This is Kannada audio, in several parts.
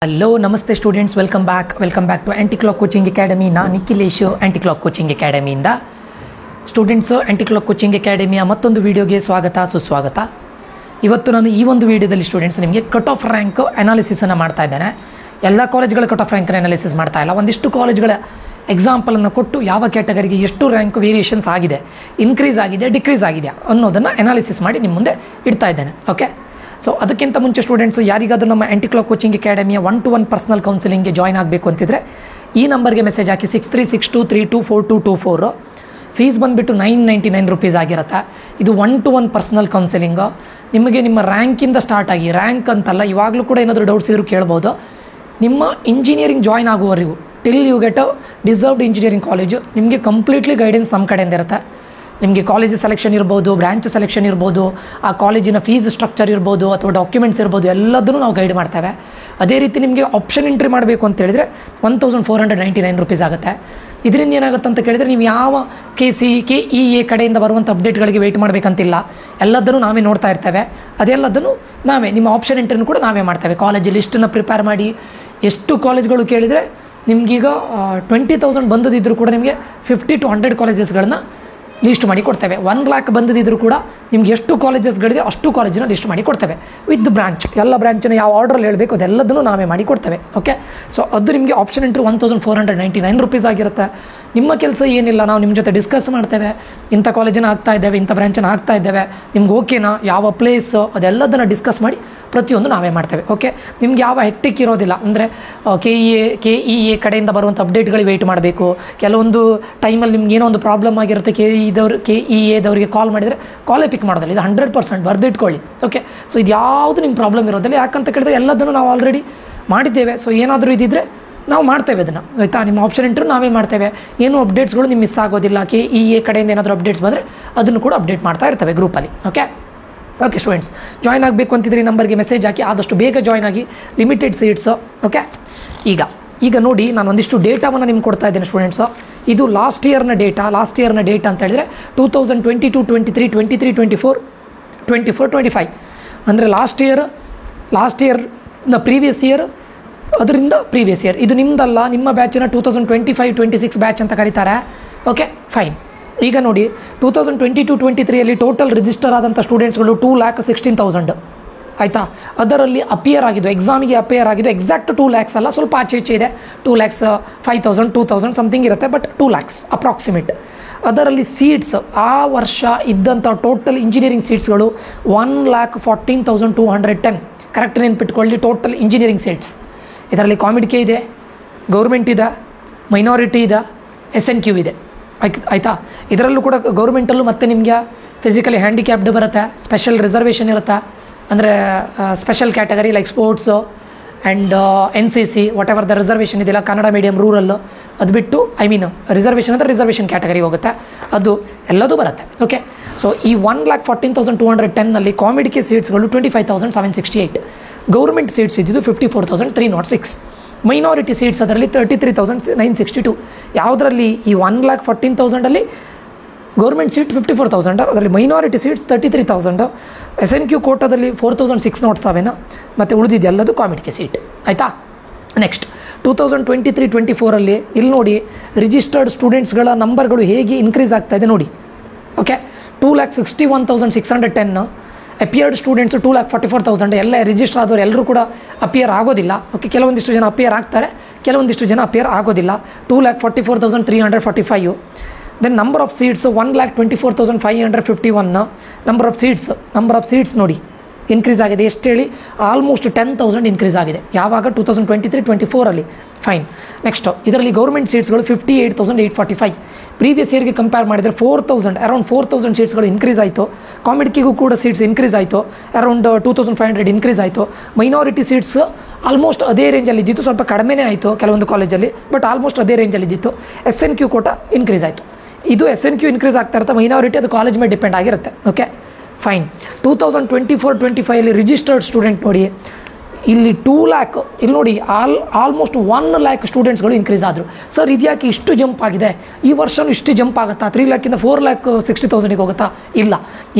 ಹಲೋ ನಮಸ್ತೆ students, welcome back to anti clock coaching academy. ನಾನು ನಿಖಿಲೇಶ್, ಆ್ಯಂಟಿ ಕ್ಲಾಕ್ ಕೋಚಿಂಗ್ ಅಕಾಡೆಮಿಯಿಂದ. ಸ್ಟೂಡೆಂಟ್ಸು, ಆ್ಯಂಟಿ ಕ್ಲಾಕ್ ಕೋಚಿಂಗ್ ಅಕಾಡೆಮಿಯ ಮತ್ತೊಂದು ವೀಡಿಯೋಗೆ ಸ್ವಾಗತ ಸುಸ್ವಾಗತ. ಇವತ್ತು ನಾನು ಈ ಒಂದು ವೀಡಿಯೋದಲ್ಲಿ ಸ್ಟೂಡೆಂಟ್ಸ್ ನಿಮಗೆ ಕಟ್ ಆಫ್ ರ್ಯಾಂಕ್ ಅನಾಲಿಸಿಸನ್ನು ಮಾಡ್ತಾ ಇದ್ದೇನೆ. ಎಲ್ಲ ಕಾಲೇಜ್ಗಳ ಕಟ್ ಆಫ್ ರ್ಯಾಂಕನ್ನು ಅನಾಲಿಸಿಸ್ ಮಾಡ್ತಾ ಇಲ್ಲ, ಒಂದಿಷ್ಟು ಕಾಲೇಜ್ಗಳ ಎಕ್ಸಾಂಪಲನ್ನು ಕೊಟ್ಟು ಯಾವ ಕ್ಯಾಟಗರಿಗೆ ಎಷ್ಟು ರ್ಯಾಂಕ್ ವೇರಿಯೇಷನ್ಸ್ ಆಗಿದೆ, ಇನ್ಕ್ರೀಸ್ ಆಗಿದೆ, ಡಿಕ್ರೀಸ್ ಆಗಿದೆ ಅನ್ನೋದನ್ನು ಅನಾಲಿಸಿಸ್ ಮಾಡಿ ನಿಮ್ಮ ಮುಂದೆ ಇಡ್ತಾ ಇದ್ದೇನೆ. ಓಕೆ, ಸೊ ಅದಕ್ಕಿಂತ ಮುಂಚೆ ಸ್ಟೂಡೆಂಟ್ಸ್ ಯಾರಿಗಾದರೂ ನಮ್ಮ ಆ್ಯಂಟಿ ಕ್ಲಾಕ್ ಕೋಚಿಂಗ್ ಅಕಾಡೆಮಿಯ 1-to-1 ಪರ್ಸನಲ್ ಕೌನ್ಸಿಲಿಂಗ್ಗೆ ಜಾಯ್ನ್ ಆಗಬೇಕು ಅಂತಿದ್ರೆ ಈ ನಂಬರ್ಗೆ ಮೆಸೇಜ್ ಹಾಕಿ 6362324224. ಫೀಸ್ ಬಂದುಬಿಟ್ಟು 999 ರುಪೀಸ್ ಆಗಿರುತ್ತೆ. ಇದು 1-to-1 ಪರ್ಸನಲ್ ಕೌನ್ಸಿಲಿಂಗು. ನಿಮಗೆ ನಿಮ್ಮ ರ್ಯಾಂಕಿಂದ ಸ್ಟಾರ್ಟ್ ಆಗಿ, ರ್ಯಾಂಕ್ ಅಂತಲ್ಲ, ಇವಾಗಲೂ ಕೂಡ ಏನಾದರೂ ಡೌಟ್ಸ್ ಇದ್ದರೂ ಕೇಳ್ಬೋದು. ನಿಮ್ಮ ಇಂಜಿನಿಯರಿಂಗ್ ಜಾಯ್ನ್ ಆಗುವವರೆಗೂ till you get a deserved engineering college ನಿಮಗೆ ಕಂಪ್ಲೀಟ್ಲಿ ಗೈಡೆನ್ಸ್ ನಮ್ಮ ಕಡೆಯಿಂದ ಇರುತ್ತೆ. ನಿಮಗೆ ಕಾಲೇಜ್ ಸೆಲೆಕ್ಷನ್ ಇರ್ಬೋದು, ಬ್ರ್ಯಾಂಚ್ ಸೆಲೆಕ್ಷನ್ ಇರ್ಬೋದು, ಆ ಕಾಲೇಜಿನ ಫೀಸ್ ಸ್ಟ್ರಕ್ಚರ್ ಇರ್ಬೋದು, ಅಥವಾ ಡಾಕ್ಯುಮೆಂಟ್ಸ್ ಇರ್ಬೋದು, ಎಲ್ಲದನ್ನು ನಾವು ಗೈಡ್ ಮಾಡ್ತೇವೆ. ಅದೇ ರೀತಿ ನಿಮಗೆ ಆಪ್ಷನ್ ಎಂಟ್ರಿ ಮಾಡಬೇಕು ಅಂತ ಹೇಳಿದರೆ 1499 ರುಪೀಸ್ ಆಗುತ್ತೆ. ಇದರಿಂದ ಏನಾಗುತ್ತೆ ಅಂತ ಕೇಳಿದರೆ ನೀವು ಯಾವ KE ಕಡೆಯಿಂದ ಬರುವಂಥ ಅಪ್ಡೇಟ್ಗಳಿಗೆ ವೆಯ್ಟ್ ಮಾಡಬೇಕಂತಿಲ್ಲ. ಎಲ್ಲದನ್ನು ನಾವೇ ನೋಡ್ತಾ ಇರ್ತೇವೆ. ಅದೆಲ್ಲದನ್ನು ನಾವೇ ನಿಮ್ಮ ಆಪ್ಷನ್ ಎಂಟ್ರಿನೂ ಕೂಡ ನಾವೇ ಮಾಡ್ತೇವೆ. ಕಾಲೇಜ್ ಲಿಸ್ಟನ್ನು ಪ್ರಿಪೇರ್ ಮಾಡಿ ಎಷ್ಟು ಕಾಲೇಜ್ಗಳು ಕೇಳಿದರೆ ನಿಮಗೀಗ 20,000 ಬಂದದಿದ್ದರೂ ಕೂಡ ನಿಮಗೆ 50 to 100 ಕಾಲೇಜಸ್ಗಳನ್ನ ಲಿಸ್ಟ್ ಮಾಡಿ ಕೊಡ್ತೇವೆ. 1 lakh ಬಂದಿದ್ದರೂ ಕೂಡ ನಿಮ್ಗೆ ಎಷ್ಟು ಕಾಲೇಜಸ್ಗಳಿದೆ ಅಷ್ಟು ಕಾಲೇಜಿನ ಲಿಸ್ಟ್ ಮಾಡಿ ಕೊಡ್ತೇವೆ ವಿತ್ ಬ್ರಾಂಚ್. ಎಲ್ಲ ಬ್ರಾಂಚಿನ ಯಾವ ಆರ್ಡ್ರಲ್ಲಿ ಹೇಳಬೇಕು ಅದೆಲ್ಲದನ್ನು ನಾವೇ ಮಾಡಿ ಕೊಡ್ತೇವೆ. ಓಕೆ, ಸೊ ಅದು ನಿಮಗೆ ಆಪ್ಷನ್ ಎಂಟ್ರಿ 1499 ರುಪೀಸ್ ಆಗಿರುತ್ತೆ. ನಿಮ್ಮ ಕೆಲಸ ಏನಿಲ್ಲ, ನಾವು ನಿಮ್ಮ ಜೊತೆ ಡಿಸ್ಕಸ್ ಮಾಡ್ತೇವೆ. ಇಂಥ ಕಾಲೇಜನ್ನು ಆಗ್ತಾ ಇದ್ದೇವೆ, ಇಂಥ ಬ್ರಾಂಚನ್ನು ಆಗ್ತಾ ಇದ್ದೇವೆ, ನಿಮ್ಗೆ ಓಕೆನಾ, ಯಾವ ಪ್ಲೇಸು, ಅದೆಲ್ಲದನ್ನು ಡಿಸ್ಕಸ್ ಮಾಡಿ ಪ್ರತಿಯೊಂದು ನಾವೇ ಮಾಡ್ತೇವೆ. ಓಕೆ, ನಿಮ್ಗೆ ಯಾವ ಹೆಕ್ಟಿಕ್ ಇರೋದಿಲ್ಲ. ಅಂದರೆ KE ಕಡೆಯಿಂದ ಬರುವಂಥ ಅಪ್ಡೇಟ್ಗಳಿಗೆ ವೆಯ್ಟ್ ಮಾಡಬೇಕು. ಕೆಲವೊಂದು ಟೈಮಲ್ಲಿ ನಿಮ್ಗೆ ಏನೋ ಒಂದು ಪ್ರಾಬ್ಲಮ್ ಆಗಿರುತ್ತೆ, KE ಕಾಲ್ ಮಾಡಿದರೆ ಕಾಲೇ ಪಿಕ್ ಮಾಡೋದಿಲ್ಲ. ಇದು 100% ಬರೆದಿಟ್ಕೊಳ್ಳಿ. ಓಕೆ, ಸೊ ಇದು ಯಾವುದು ನಿಮ್ಗೆ ಪ್ರಾಬ್ಲಮ್ ಇರೋದಿಲ್ಲ. ಯಾಕಂತ ಕೇಳಿದ್ರೆ ಎಲ್ಲದನ್ನು ನಾವು ಆಲ್ರೆಡಿ ಮಾಡಿದ್ದೇವೆ. ಸೊ ಏನಾದರೂ ಇದ್ದಿದ್ರೆ ನಾವು ಮಾಡ್ತೇವೆ ಅದನ್ನು, ಆಯಿತಾ. ನಿಮ್ಮ ಆಪ್ಷನ್ ಎಂಟ್ರಿ ನಾವೇ ಮಾಡ್ತೇವೆ. ಏನೂ ಅಪ್ಡೇಟ್ಸ್ಗಳು ನಿಮ್ಗೆ ಮಿಸ್ ಆಗೋದಿಲ್ಲ. KE ಕಡೆಯಿಂದ ಏನಾದರೂ ಅಪ್ಡೇಟ್ಸ್ ಬಂದರೆ ಅದನ್ನು ಕೂಡ ಅಪ್ಡೇಟ್ ಮಾಡ್ತಾ ಇರ್ತೇವೆ ಗ್ರೂಪಲ್ಲಿ. ಓಕೆ ಸ್ಟೂಡೆಂಟ್ಸ್, ಜಾಯ್ನ್ ಆಗಬೇಕು ಅಂತಿದ್ರೆ ಈ ನಂಬರ್ಗೆ ಮೆಸೇಜ್ ಹಾಕಿ, ಆದಷ್ಟು ಬೇಗ ಜಾಯ್ನ್ ಆಗಿ. Limited seats. ಓಕೆ, ಈಗ ನೋಡಿ, ನಾನು ಒಂದಿಷ್ಟು ಡೇಟಾವನ್ನು ನಿಮ್ಗೆ ಕೊಡ್ತಾ ಇದ್ದೇನೆ ಸ್ಟೂಡೆಂಟ್ಸು. ಇದು ಲಾಸ್ಟ್ ಇಯರ್ನ ಡೇಟಾ ಅಂತ ಹೇಳಿದರೆ 2022, 23, 24, 25 ಅಂದರೆ ಲಾಸ್ಟ್ ಇಯರ್ನ ಪ್ರೀವಿಯಸ್ ಇಯರ್, ಅದರಿಂದ ಪ್ರೀವಿಯಸ್ ಇಯರ್. ಇದು ನಿಮ್ಮದಲ್ಲ, ನಿಮ್ಮ ಬ್ಯಾಚಿನ 2025-26 ಬ್ಯಾಚ್ ಅಂತ ಕರೀತಾರೆ. Okay fine. ಈಗ ನೋಡಿ, 2022-23 ಟೋಟಲ್ ರಿಜಿಸ್ಟರ್ ಆದಂಥ ಸ್ಟೂಡೆಂಟ್ಸ್ಗಳು 2,16,000 ಆಯಿತಾ. ಅದರಲ್ಲಿ ಅಪಿಯರ್ ಆಗಿದ್ದು, ಎಕ್ಸಾಮಿಗೆ ಅಪಿಯರ್ ಆಗಿದ್ದು ಎಕ್ಸಾಕ್ಟ್ 2 lakhs ಅಲ್ಲ, ಸ್ವಲ್ಪ ಆಚೆ ಇದೆ. 2,05,000 2,000 ಸಮಥಿಂಗ್ ಇರುತ್ತೆ, ಬಟ್ 2 lakhs ಅಪ್ರಾಕ್ಸಿಮೇಟ್. ಅದರಲ್ಲಿ ಸೀಟ್ಸ್, ಆ ವರ್ಷ ಇದ್ದಂಥ ಟೋಟಲ್ ಇಂಜಿನಿಯರಿಂಗ್ ಸೀಟ್ಸ್ಗಳು 1,14,210. ಕರೆಕ್ಟ್ ನೆನ್ಪಿಟ್ಕೊಳ್ಳಿ, ಟೋಟಲ್ ಇಂಜಿನಿಯರಿಂಗ್ ಸೀಟ್ಸ್. ಇದರಲ್ಲಿ ಕಾಮಿಡ್ಕೆ ಇದೆ, ಗೌರ್ಮೆಂಟ್ ಇದೆ, ಮೈನಾರಿಟಿ ಇದೆ, SNQ ಇದೆ, ಆಯಿತಾ. ಇದರಲ್ಲೂ ಕೂಡ ಗೌರ್ಮೆಂಟಲ್ಲೂ ಮತ್ತು ನಿಮಗೆ ಫಿಸಿಕಲಿ ಹ್ಯಾಂಡಿಕ್ಯಾಪ್ಡ್ ಬರುತ್ತೆ, ಸ್ಪೆಷಲ್ ರಿಸರ್ವೇಷನ್ ಇರುತ್ತೆ. ಅಂದರೆ special category like sports and NCC what ever the reservation ಇದೆಯಲ್ಲ, ಕನ್ನಡ ಮೀಡಿಯಮ್, ರೂರಲ್ಲು, ಅದು ಬಿಟ್ಟು ರಿಸರ್ವೇಷನ್ ಅಂದರೆ ರಿಸರ್ವೇಷನ್ ಕ್ಯಾಟಗರಿ ಹೋಗುತ್ತೆ, ಅದು ಎಲ್ಲದೂ ಬರುತ್ತೆ. ಓಕೆ, ಸೊ ಈ 1,14,210ನಲ್ಲಿ ಕಾಮಿಡ್ಕೆ ಸೀಟ್ಸ್ಗಳು 25,768, ಗೌರ್ಮೆಂಟ್ ಸೀಟ್ಸ್ ಇದ್ದಿದ್ದು 54,306, ಮೈನಾರಿಟಿ ಸೀಟ್ಸ್ ಅದರಲ್ಲಿ 33,962. ಯಾವುದರಲ್ಲಿ ಈ 1,14,000ಅಲ್ಲಿ ಗೌರ್ಮೆಂಟ್ ಸೀಟ್ 54,000, ಅದರಲ್ಲಿ ಮೈನಾರಿಟಿ ಸೀಟ್ಸ್ 33,000, SNQ ಕೋಟಾದಲ್ಲಿ 4,607, ಮತ್ತು ಉಳಿದಿದ್ದೆಲ್ಲದು ಕಾಮಿಡ್ಕೆ ಸೀಟ್, ಆಯಿತಾ. ನೆಕ್ಸ್ಟ್ 2023-24 ಇಲ್ಲಿ ನೋಡಿ, ರಿಜಿಸ್ಟರ್ಡ್ ಸ್ಟೂಡೆಂಟ್ಸ್ಗಳ ನಂಬರ್ಗಳು ಹೇಗೆ ಇನ್ಕ್ರೀಸ್ ಆಗ್ತಾ ಇದೆ ನೋಡಿ. Okay, 2,61,610, appeared students 2,44,000. ಎಲ್ಲ ರಿಜಿಸ್ಟರ್ ಆದವರು ಎಲ್ಲರೂ ಕೂಡ ಅಪಿಯರ್ ಆಗೋದಿಲ್ಲ. ಓಕೆ, ಕೆಲವೊಂದಿಷ್ಟು ಜನ ಅಪಿಯರ್ ಆಗ್ತಾರೆ, ಕೆಲವೊಂದಿಷ್ಟು ಜನ ಅಪಿಯರ್ ಆಗೋದಿಲ್ಲ. 2,44,345. Then number of seats 1,24,551. Number of seats ನೋಡಿ ಇನ್ಕ್ರೀಸ್ ಆಗಿದೆ. ಎಷ್ಟು ಹೇಳಿ? ಆಲ್ಮೋಸ್ಟ್ 10,000 ಇನ್ಕ್ರೀಸ್ ಆಗಿದೆ. ಯಾವಾಗ? 2023-24 ಫೈನ್. ನೆಕ್ಸ್ಟು ಇದರಲ್ಲಿ ಗೌರ್ಮೆಂಟ್ ಸೀಟ್ಸ್ಗಳು 58,845. ಪ್ರೀವಿಯಸ್ ಇಯರ್ಗೆ ಕಂಪೇರ್ ಮಾಡಿದರೆ 4,000 ಸೀಟ್ಸ್ಗಳು ಇನ್ಕ್ರೀಸ್ ಆಯಿತು. ಕಾಮಿಡ್ಕಿಗೂ ಕೂಡ ಸೀಟ್ಸ್ ಇನ್ಕ್ರೀಸ್ ಆಯಿತು, ಅರೌಂಡ್ 2,500 ಇನ್ಕ್ರೀಸ್ ಆಯಿತು. ಮೈನಾರಿಟಿ ಸೀಟ್ಸ್ ಆಲ್ಮೋಸ್ಟ್ ಅದೇ ರೇಂಜಲ್ಲಿ ಇದ್ದಿತ್ತು, ಸ್ವಲ್ಪ ಕಡಿಮೆನೇ ಆಯಿತು ಕೆಲವೊಂದು ಕಾಲೇಜಲ್ಲಿ, ಬಟ್ ಆಲ್ಮೋಸ್ಟ್ ಅದೇ ರೇಂಜಲ್ಲಿ ಇದ್ದಿತ್ತು. SNQ ಕೋಟ ಇನ್ಕ್ರೀಸ್ ಆಯಿತು. ಇದು SNQ ಇನ್ಕ್ರೀಸ್ ಆಗ್ತಾ ಇರುತ್ತೆ, ಮೈನಾರಿಟಿ ಅದು ಕಾಲೇಜ್ ಮೇಲೆ ಡಿಪೆಂಡ್ ಆಗಿರುತ್ತೆ. Okay fine. 2024-25 ರಿಜಿಸ್ಟರ್ಡ್ ಸ್ಟೂಡೆಂಟ್ ನೋಡಿ, ಇಲ್ಲಿ 2 ಲ್ಯಾಕ್, ಇಲ್ಲಿ ನೋಡಿ ಆಲ್ಮೋಸ್ಟ್ 1 ಲ್ಯಾಕ್ ಸ್ಟೂಡೆಂಟ್ಸ್ಗಳು ಇನ್ಕ್ರೀಸ್ ಆದರು. ಸರ್ ಇದ್ಯಾಕೆ ಇಷ್ಟು ಜಂಪ್ ಆಗಿದೆ, ಈ ವರ್ಷವೂ ಇಷ್ಟು ಜಂಪ್ ಆಗುತ್ತಾ, 3 ಲ್ಯಾಕಿಂದ 4,60,000 ಹೋಗುತ್ತಾ? ಇಲ್ಲ.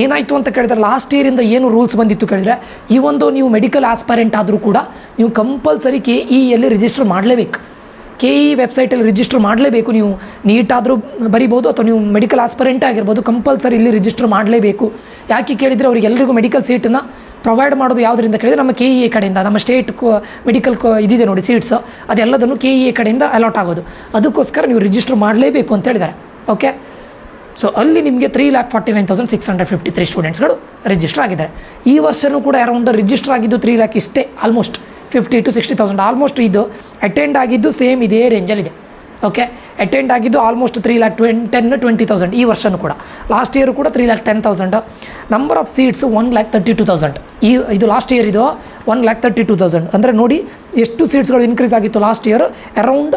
ಏನಾಯಿತು ಅಂತ ಕೇಳಿದ್ರೆ ಲಾಸ್ಟ್ ಇಯರಿಂದ ಏನು ರೂಲ್ಸ್ ಬಂದಿತ್ತು ಕೇಳಿದ್ರೆ, ಈ ಒಂದು ನೀವು ಮೆಡಿಕಲ್ ಆಸ್ಪೈರೆಂಟ್ ಆದರೂ ಕೂಡ ನೀವು ಕಂಪಲ್ಸರಿ KEಯಲ್ಲಿ ರಿಜಿಸ್ಟರ್ ಮಾಡಲೇಬೇಕು. KE ವೆಬ್ಸೈಟಲ್ಲಿ ರಿಜಿಸ್ಟರ್ ಮಾಡಲೇಬೇಕು. ನೀವು ನೀಟಾದರೂ ಬರಿಬೋದು ಅಥವಾ ನೀವು ಮೆಡಿಕಲ್ ಆಸ್ಪರೆಂಟೇ ಆಗಿರ್ಬೋದು, ಕಂಪಲ್ಸರಿ ಇಲ್ಲಿ ರಿಜಿಸ್ಟರ್ ಮಾಡಲೇಬೇಕು. ಯಾಕೆ ಕೇಳಿದರೆ ಅವ್ರಿಗೆ ಎಲ್ಲರಿಗೂ ಮೆಡಿಕಲ್ ಸೀಟನ್ನು ಪ್ರೊವೈಡ್ ಮಾಡೋದು ಯಾವುದರಿಂದ ಕೇಳಿದರೆ ನಮ್ಮ KEA ಕಡೆಯಿಂದ, ನಮ್ಮ ಸ್ಟೇಟ್ ಮೆಡಿಕಲ್ ಇದಿದೆ ನೋಡಿ ಸೀಟ್ಸ್, ಅದೆಲ್ಲದನ್ನು KEA ಕಡೆಯಿಂದ ಅಲಾಟ್ ಆಗೋದು. ಅದಕ್ಕೋಸ್ಕರ ನೀವು ರಿಜಿಸ್ಟರ್ ಮಾಡಲೇಬೇಕು ಅಂತ ಹೇಳಿದ್ದಾರೆ. ಓಕೆ, ಸೊ ಅಲ್ಲಿ ನಿಮಗೆ 3,49,653 ಸ್ಟೂಡೆಂಟ್ಸ್ಗಳು ರಿಜಿಸ್ಟರ್ ಆಗಿದ್ದಾರೆ. ಈ ವರ್ಷವೂ ಕೂಡ ಅರೌಂಡ್ ರಿಜಿಸ್ಟರ್ ಆಗಿದ್ದು 3 ಲ್ಯಾಕ್ ಇಷ್ಟೇ, ಆಲ್ಮೋಸ್ಟ್ 50,000 to 60,000 ಆಲ್ಮೋಸ್ಟ್. ಇದು ಅಟೆಂಡ್ ಆಗಿದ್ದು ಸೇಮ್ ಇದೇ ರೇಂಜಲ್ಲಿದೆ. ಓಕೆ, ಅಟೆಂಡ್ ಆಗಿದ್ದು ಆಲ್ಮೋಸ್ಟ್ 3,10,20,000 ಈ ವರ್ಷವೂ ಕೂಡ. ಲಾಸ್ಟ್ ಇಯರು ಕೂಡ 3,10,000. Number of seats 1,32,000. ಇದು ಲಾಸ್ಟ್ ಇಯರ್ ಇದು 1,32,000. ಅಂದರೆ ನೋಡಿ ಎಷ್ಟು ಸೀಟ್ಸ್ಗಳು ಇನ್ಕ್ರೀಸ್ ಆಗಿತ್ತು last year, around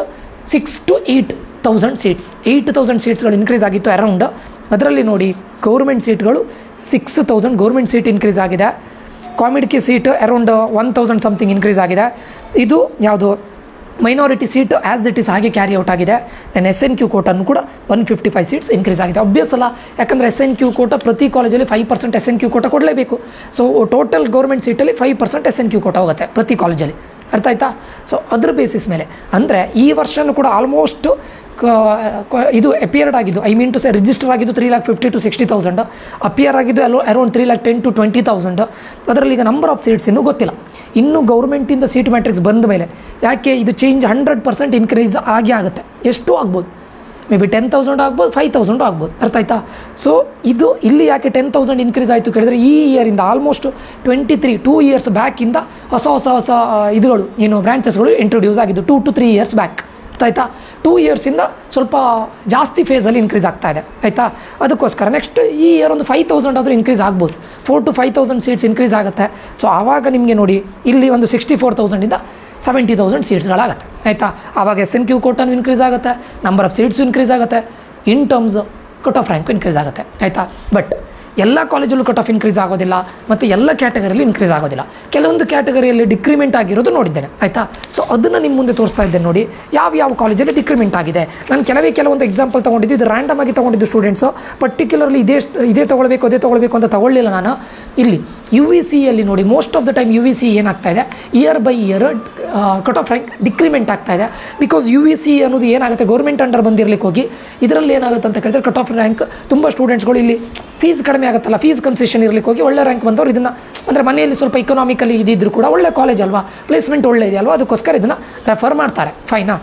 6,000 to 8,000 seats, 8,000 ಸೀಟ್ಸ್ಗಳು ಇನ್ಕ್ರೀಸ್ ಆಗಿತ್ತು ಅರೌಂಡ್. ಅದರಲ್ಲಿ ನೋಡಿ ಗೌರ್ಮೆಂಟ್ ಸೀಟ್ಗಳು 6,000 ಗೌರ್ಮೆಂಟ್ ಸೀಟ್ ಇನ್ಕ್ರೀಸ್ ಆಗಿದೆ. ಕಾಮಿಡಿಕಿ ಸೀಟ್ ಅರೌಂಡ್ 1,000 ಸಮಥಿಂಗ್ ಇನ್ಕ್ರೀಸ್ ಆಗಿದೆ. ಇದು ಯಾವುದು minority seat as it is ಹಾಗೆ ಕ್ಯಾರಿ ಔಟ್ ಆಗಿದೆ. ದೆನ್ SNQ ಕೋಟನ್ನು ಕೂಡ 155 ಸೀಟ್ಸ್ ಇನ್ಕ್ರೀಸ್ ಆಗಿದೆ. ಅಬ್ವಿಯಸ್ ಅಲ್ಲ, ಯಾಕಂದರೆ SNQ ಕೋಟ ಪ್ರತಿ ಕಾಲೇಜಲ್ಲಿ 5% SNQ ಕೋಟ ಕೊಡಲೇಬೇಕು. ಸೊ ಟೋಟಲ್ ಗೌರ್ಮೆಂಟ್ ಸೀಟಲ್ಲಿ 5% SNQ ಕೋಟ ಹೋಗುತ್ತೆ ಪ್ರತಿ ಕಾಲೇಜಲ್ಲಿ. ಅರ್ಥ ಆಯ್ತಾ? ಸೊ ಅದ್ರ ಬೇಸಿಸ್ ಮೇಲೆ ಅಂದರೆ ಈ ವರ್ಷನೂ ಕೂಡ ಆಲ್ಮೋಸ್ಟ್ ಇದು ಅಪಿಯರ್ಡ್ ಆಗಿದ್ದು, I mean to say register ಆಗಿದ್ದು 3,50,000 to 60,000, ಅಪಿಯರ್ ಆಗಿದ್ದು ಅರೌಂಡ್ 3,10,000 to 20,000. ಅದರಲ್ಲಿ ಈಗ ನಂಬರ್ ಆಫ್ ಸೀಟ್ಸ್ ಇನ್ನೂ ಗೊತ್ತಿಲ್ಲ. ಇನ್ನು ಗೌರ್ಮೆಂಟಿಂದ ಸೀಟ್ ಮ್ಯಾಟ್ರಿಕ್ಸ್ ಬಂದ ಮೇಲೆ, ಯಾಕೆ ಇದು ಚೇಂಜ್ 100% ಇನ್ಕ್ರೀಸ್ ಆಗೇ ಆಗುತ್ತೆ. ಎಷ್ಟು ಆಗ್ಬೋದು, ಮೇ ಬಿ 10,000 ಆಗ್ಬೋದು, 5,000 ಆಗ್ಬೋದು. ಅರ್ಥ ಆಯ್ತಾ? ಸೊ ಇದು ಇಲ್ಲಿ ಯಾಕೆ 10,000 ಇನ್ಕ್ರೀಸ್ ಆಯಿತು ಕೇಳಿದರೆ, ಈ ಇಯರಿಂದ ಆಲ್ಮೋಸ್ಟ್ 2 ಇಯರ್ಸ್ ಬ್ಯಾಕಿಂದ ಹೊಸ ಇದುಗಳು ಏನು ಬ್ರಾಂಚಸ್ಗಳು ಇಂಟ್ರೊಡ್ಯೂಸ್ ಆಗಿದ್ದು 2 to 3 ಇಯರ್ಸ್ ಬ್ಯಾಕ್. ಆಯಿತಾ? 2 ಇಯರ್ಸಿಂದ ಸ್ವಲ್ಪ ಜಾಸ್ತಿ ಫೇಸಲ್ಲಿ ಇನ್ಕ್ರೀಸ್ ಆಗ್ತಾ ಇದೆ. ಆಯಿತಾ? ಅದಕ್ಕೋಸ್ಕರ ನೆಕ್ಸ್ಟ್ ಈ ಇಯರ್ ಒಂದು 5,000 ಆದರೂ ಇನ್ಕ್ರೀಸ್ ಆಗ್ಬೋದು. 4,000 to 5,000 ಸೀಟ್ಸ್ ಇನ್ಕ್ರೀಸ್ ಆಗುತ್ತೆ. ಸೊ ಆವಾಗ ನಿಮಗೆ ನೋಡಿ ಇಲ್ಲಿ ಒಂದು 64,000 70,000 ಸೀಟ್ಸ್ಗಳಾಗುತ್ತೆ. ಆಯಿತಾ? ಆವಾಗ SNQ ಕೋಟನು ಇನ್ಕ್ರೀಸ್ ಆಗುತ್ತೆ, ನಂಬರ್ ಆಫ್ ಸೀಟ್ಸು ಇನ್ಕ್ರೀಸ್ ಆಗುತ್ತೆ, in terms cut off rank increase ಆಗುತ್ತೆ. ಆಯಿತಾ? ಬಟ್ ಎಲ್ಲ ಕಾಲೇಜಲ್ಲೂ ಕಟ್ ಆಫ್ ಇನ್ಕ್ರೀಸ್ ಆಗೋದಿಲ್ಲ ಮತ್ತು ಎಲ್ಲ ಕ್ಯಾಟಗರಿಯಲ್ಲಿ ಇನ್ಕ್ರೀಸ್ ಆಗೋದಿಲ್ಲ. ಕೆಲವೊಂದು ಕ್ಯಾಟಗರಿಯಲ್ಲಿ ಡಿಕ್ರಿಮೆಂಟ್ ಆಗಿರೋದು ನೋಡಿದ್ದೇನೆ. ಆಯಿತಾ? ಸೊ ಅದನ್ನು ನಿಮ್ಮ ಮುಂದೆ ತೋರಿಸ್ತಾ ಇದ್ದೇನೆ ನೋಡಿ, ಯಾವ ಕಾಲೇಜಲ್ಲಿ ಡಿಕ್ರಿಮೆಂಟ್ ಆಗಿದೆ. ನಾನು ಕೆಲವೊಂದು ಎಕ್ಸಾಂಪಲ್ ತೊಗೊಂಡಿದ್ದು, ಇದು ರ್ಯಾಂಡಮ್ ಆಗಿ ತೊಗೊಂಡಿದ್ದು ಸ್ಟೂಡೆಂಟ್ಸು, ಪರ್ಟಿಕ್ಯುಲರ್ಲಿ ಇದೇ ತೊಗೊಳ್ಬೇಕು ಅಂತ ತೊಗೊಳ್ಳಿಲ್ಲ ನಾನು. ಇಲ್ಲಿ UVCಯಲ್ಲಿ ನೋಡಿ, most of the time UVC ಏನಾಗ್ತಾ ಇದೆ, year by year cut off rank decrement ಆಗ್ತಾ ಇದೆ. ಬಿಕಾಸ್ UVC ಅನ್ನೋದು ಏನಾಗುತ್ತೆ, ಗೌರ್ಮೆಂಟ್ ಅಂಡರ್ ಬಂದಿರಲಿಕ್ಕೆ ಹೋಗಿ ಇದರಲ್ಲಿ ಏನಾಗುತ್ತೆ ಅಂತ ಕೇಳಿದ್ರೆ ಕಟ್ ಆಫ್ ರ್ಯಾಂಕ್ ತುಂಬ ಸ್ಟೂಡೆಂಟ್ಸ್ಗಳು ಇಲ್ಲಿ ಫೀಸ್ ಕಡಿಮೆ ಆಗುತ್ತಲ್ಲ, ಫೀಸ್ ಕನ್ಸೆಷನ್ ಇರಲಿಕ್ಕೆ ಹೋಗಿ ಒಳ್ಳೆ ರ್ಯಾಂಕ್ ಬಂದವರು ಇದನ್ನು, ಅಂದರೆ ಮನೆಯಲ್ಲಿ ಸ್ವಲ್ಪ ಇಕನಾಮಿಕಲಿ ಇದ್ದಿದ್ರು ಕೂಡ ಒಳ್ಳೆ ಕಾಲೇಜ್ ಅಲ್ವಾ, ಪ್ಲೇಸ್ಮೆಂಟ್ ಒಳ್ಳೆ ಇದೆಯಲ್ವಾ, ಅದಕ್ಕೋಸ್ಕರ ಇದನ್ನು ರೆಫರ್ ಮಾಡ್ತಾರೆ. ಫೈನಾ?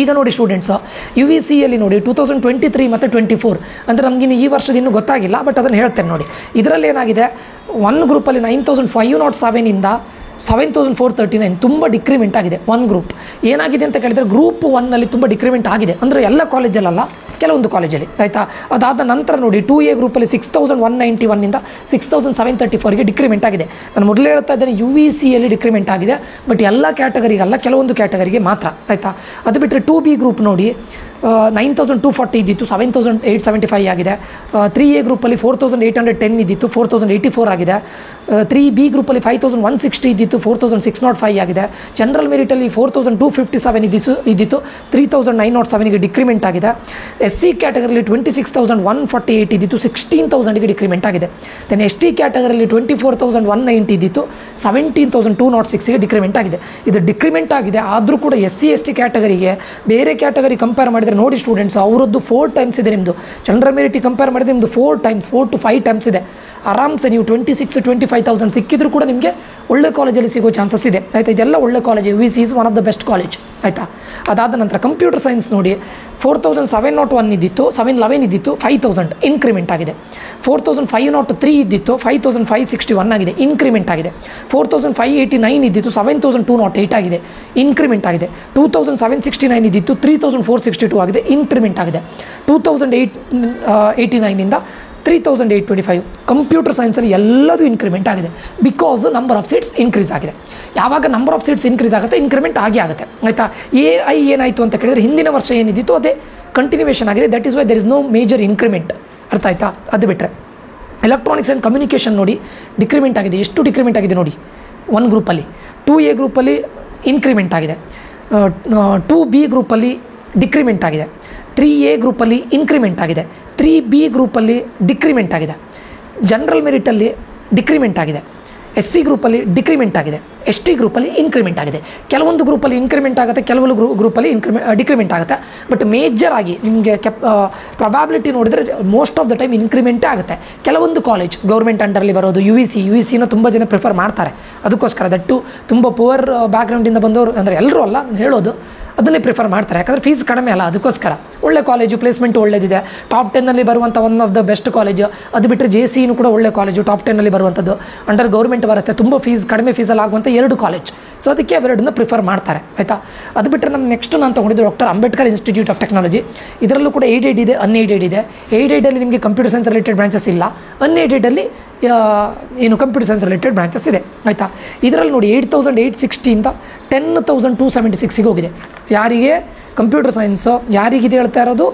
ಈಗ ನೋಡಿ ಸ್ಟೂಡೆಂಟ್ಸು UVCಯಲ್ಲಿ ನೋಡಿ 2023 ಮತ್ತು 24, ಅಂದರೆ ನಮಗಿನ್ನು ಈ ವರ್ಷದ ಇನ್ನೂ ಗೊತ್ತಾಗಿಲ್ಲ, ಬಟ್ ಅದನ್ನು ಹೇಳ್ತೇನೆ ನೋಡಿ. ಇದರಲ್ಲಿ ಏನಾಗಿದೆ, 1 ಗ್ರೂಪಲ್ಲಿ 9,507 7,439 ತುಂಬ ಡಿಕ್ರಿಮೆಂಟ್ ಆಗಿದೆ. 1 ಗ್ರೂಪ್ ಏನಾಗಿದೆ ಅಂತ ಕೇಳಿದರೆ, ಗ್ರೂಪ್ 1ನಲ್ಲಿ ತುಂಬ ಡಿಕ್ರಿಮೆಂಟ್ ಆಗಿದೆ, ಅಂದರೆ ಎಲ್ಲ ಕಾಲೇಜಲ್ಲಲ್ಲ, ಕೆಲವೊಂದು ಕಾಲೇಜಲ್ಲಿ. ಆಯಿತಾ? ಅದಾದ ನಂತರ ನೋಡಿ 2A ಗ್ರೂಪಲ್ಲಿ 6,191 6,734ಗೆ ಡಿಕ್ರಿಮೆಂಟ್ ಆಗಿದೆ. ನಾನು ಮೊದಲೇ ಹೇಳ್ತಾ ಇದ್ದೇನೆ, UVCಯಲ್ಲಿ ಡಿಕ್ರಿಮೆಂಟ್ ಆಗಿದೆ, ಬಟ್ ಎಲ್ಲ ಕ್ಯಾಟಗರಿಗಲ್ಲ, ಕೆಲವೊಂದು ಕ್ಯಾಟಗರಿಗೆ ಮಾತ್ರ. ಆಯಿತಾ? ಅದು ಬಿಟ್ಟರೆ 2B ಗ್ರೂಪ್ ನೋಡಿ 9,240 ಇದ್ದಿತ್ತು 7,875 ಆಗಿದೆ. 3A ಗ್ರೂಪಲ್ಲಿ 4,810 ಇದ್ದಿತ್ತು 4,084 ಆಗಿದೆ. 3B ಗ್ರೂಪಲ್ಲಿ 5,160 ಇದ್ದಿತ್ತು 4,605 ಆಗಿದೆ. ಜನರಲ್ ಮೆರಿಟಲ್ಲಿ 4,257 ಇದ್ದಿತ್ತು 3,907ಗೆ ಡಿಕ್ರಿಮೆಂಟ್ ಆಗಿದೆ. SC ಕ್ಯಾಟಗರಿಯಲ್ಲಿ 26,148 ಇದ್ದಿತ್ತು 16,000ಗೆ ಡಿಕ್ರಿಮೆಂಟ್ ಆಗಿದೆ. ದೆನ್ ST ಕ್ಯಾಟಗರಿಯಲ್ಲಿ 24,190 ಇದ್ದಿತ್ತು 17,206ಗೆ ಡಿಕ್ರಿಮೆಂಟ್ ಆಗಿದೆ. ಇದು ಡಿಕ್ರಿಮೆಂಟ್ ಆಗಿದೆ, ಆದರೂ ಕೂಡ SC ST ಕ್ಯಾಟಗರಿಗೆ ಬೇರೆ ಕ್ಯಾಟಗರಿ ಕಂಪೇರ್ ಮಾಡಿದರೆ ನೋಡಿ ಸ್ಟೂಡೆಂಟ್ಸ್, ಅವರದ್ದು 4 ಟೈಮ್ಸ್ ಇದೆ. ನಿಮ್ಮದು ಜನರಲ್ ಮೆರಿಟಿ ಕಂಪೇರ್ ಮಾಡಿದರೆ ನಿಮ್ಮದು 4 to 5 ಟೈಮ್ಸ್ ಇದೆ. ಆರಾಮ್ಸೆ ನೀವು 26,000-25,000 ಸಿಕ್ಕಿದ್ರು ಕೂಡ ನಿಮಗೆ ಒಳ್ಳೆ ಕಾಲೇಜಲ್ಲಿ ಸಿಗೋ ಚಾನ್ಸಸ್ ಇದೆ. ಆಯಿತಾ? ಇದೆಲ್ಲ ಒಳ್ಳೆ college, UVC is one of the best college. ಆಯಿತಾ? ಅದಾದ ನಂತರ ಕಂಪ್ಯೂಟರ್ ಸೈನ್ಸ್ ನೋಡಿ 4,701 ಇದ್ದಿತ್ತು 711 ಇದ್ದಿತ್ತು 5,000 ಇನ್ಕ್ರಿಮೆಂಟ್ ಆಗಿದೆ. 4,503 ಇದ್ದಿತ್ತು 5,561 ಆಗಿದೆ, ಇನ್ಕ್ರಿಮೆಂಟ್ ಆಗಿದೆ. 4,589 ಇದ್ದಿತ್ತು 7,208 ಆಗಿದೆ, ಇನ್ಕ್ರಿಮೆಂಟ್ ಆಗಿದೆ. 2,769 ಇದ್ದಿತ್ತು 3,462 ಆಗಿದೆ, ಇನ್ಕ್ರಿಮೆಂಟ್ ಆಗಿದೆ. 2,889 3,825 ಕಂಪ್ಯೂಟರ್ ಸೈನ್ಸಲ್ಲಿ ಎಲ್ಲದೂ ಇನ್ಕ್ರಿಮೆಂಟ್ ಆಗಿದೆ. Because number of seats increase ಆಗಿದೆ. ಯಾವಾಗ ನಂಬರ್ ಆಫ್ ಸೀಟ್ಸ್ ಇನ್ಕ್ರೀಸ್ ಆಗುತ್ತೆ, ಇನ್ಕ್ರಿಮೆಂಟ್ ಆಗುತ್ತೆ. ಆಯಿತಾ? AI ಏನಾಯಿತು ಅಂತ ಕೇಳಿದರೆ, ಹಿಂದಿನ ವರ್ಷ ಏನಿದ್ದಿತ್ತು ಅದೇ ಕಂಟಿನ್ಯೂವೇಷನ್ ಆಗಿದೆ. That is why there is no major increment. ಅರ್ಥ ಆಯ್ತಾ? ಅದು ಬಿಟ್ಟರೆ ಎಲೆಕ್ಟ್ರಾನಿಕ್ಸ್ ಆ್ಯಂಡ್ ಕಮ್ಯುನಿಕೇಷನ್ ನೋಡಿ ಡಿಕ್ರಿಮೆಂಟ್ ಆಗಿದೆ. ಎಷ್ಟು ಡಿಕ್ರಿಮೆಂಟ್ ಆಗಿದೆ ನೋಡಿ 1 ಗ್ರೂಪಲ್ಲಿ 2A ಗ್ರೂಪಲ್ಲಿ ಇನ್ಕ್ರಿಮೆಂಟ್ ಆಗಿದೆ, 2B ಗ್ರೂಪಲ್ಲಿ ಡಿಕ್ರಿಮೆಂಟ್ ಆಗಿದೆ, 3A ಗ್ರೂಪಲ್ಲಿ ಇನ್ಕ್ರಿಮೆಂಟ್ ಆಗಿದೆ, 3B ಗ್ರೂಪಲ್ಲಿ ಡಿಕ್ರಿಮೆಂಟ್ ಆಗಿದೆ, ಜನರಲ್ ಮೆರಿಟಲ್ಲಿ ಡಿಕ್ರಿಮೆಂಟ್ ಆಗಿದೆ, SC ಗ್ರೂಪಲ್ಲಿ ಡಿಕ್ರಿಮೆಂಟ್ ಆಗಿದೆ, ST ಗ್ರೂಪಲ್ಲಿ ಇನ್ಕ್ರಿಮೆಂಟ್ ಆಗಿದೆ. ಕೆಲವೊಂದು ಗ್ರೂಪಲ್ಲಿ ಇನ್ಕ್ರಿಮೆಂಟ್ ಆಗುತ್ತೆ, ಕೆಲವೊಂದು ಗ್ರೂಪಲ್ಲಿ ಡಿಕ್ರಿಮೆಂಟ್ ಆಗುತ್ತೆ. ಬಟ್ ಮೇಜರ್ ಆಗಿ ನಿಮಗೆ ಪ್ರೊಬಾಬಿಲಿಟಿ ನೋಡಿದರೆ ಮೋಸ್ಟ್ ಆಫ್ ದ ಟೈಮ್ ಇನ್ಕ್ರಿಮೆಂಟೇ ಆಗುತ್ತೆ. ಕೆಲವೊಂದು ಕಾಲೇಜ್ ಗೌರ್ಮೆಂಟ್ ಅಂಡರಲ್ಲಿ ಬರೋದು ಯು ವಿ ಸಿನ ತುಂಬ ಜನ ಪ್ರಿಫರ್ ಮಾಡ್ತಾರೆ. ಅದಕ್ಕೋಸ್ಕರ ದಟ್ಟು ತುಂಬ ಪುವರ್ ಬ್ಯಾಕ್ಗ್ರೌಂಡಿಂದ ಬಂದವರು ಅಂದರೆ ಎಲ್ಲರೂ ಅಲ್ಲ ನಾನು ಹೇಳೋದು, ಅದನ್ನೇ ಪ್ರಿಫರ್ ಮಾಡ್ತಾರೆ. ಯಾಕಂದರೆ ಫೀಸ್ ಕಡಿಮೆ ಅಲ್ಲ, ಅದಕ್ಕೋಸ್ಕರ ಒಳ್ಳೆ ಕಾಲೇಜು, ಪ್ಲೇಸ್ಮೆಂಟ್ ಒಳ್ಳೆದಿದೆ, ಟಾಪ್ 10ನಲ್ಲಿ ಬರುವಂಥ one of the best college. ಅದು ಬಿಟ್ಟರೆ JCನೂ ಕೂಡ ಒಳ್ಳೆ ಕಾಲೇಜು, ಟಾಪ್ 10ನಲ್ಲಿ ಬರುವಂಥದ್ದು, ಅಂಡರ್ ಗೌರ್ಮೆಂಟ್ ಬರುತ್ತೆ, ತುಂಬ ಕಡಿಮೆ ಫೀಸಲ್ಲಿ ಆಗುವಂಥ 2 ಕಾಲೇಜ್. ಸೊ ಅದಕ್ಕೆ ಅವೆರಡನ್ನ ಪ್ರಿಫರ್ ಮಾಡ್ತಾರೆ, ಆಯಿತಾ. ಅದು ಬಿಟ್ಟರೆ ನಮ್ಮ ನೆಕ್ಸ್ಟ್ ನಾನು ತೊಗೊಂಡಿದ್ದು doctor Ambedkar institute of technology. ಇದರಲ್ಲೂ ಕೂಡ ಏಡೆಡ್ ಇದೆ, ಅನ್ಏಡೆಡ್ ಇದೆ. ಏಡೆಡಲ್ಲಿ ನಿಮಗೆ ಕಂಪ್ಯೂಟರ್ ಸೈನ್ಸ್ ರಿಲೇಟೆಡ್ ಬ್ರಾಂಚಸ್ ಇಲ್ಲ, ಅನ್ಏಡೆಡಲ್ಲಿ ಏನು ಕಂಪ್ಯೂಟರ್ ಸೈನ್ಸ್ ರಿಲೇಟೆಡ್ ಬ್ರಾಂಚಸ್ ಇದೆ, ಆಯಿತಾ. ಇದರಲ್ಲಿ ನೋಡಿ 8,860ಇಂದ 10,276ಗೆ ಹೋಗಿದೆ. ಯಾರಿಗೆ ಕಂಪ್ಯೂಟರ್ ಸೈನ್ಸು, ಯಾರಿಗಿದೆ ಹೇಳ್ತಾ ಇರೋದು,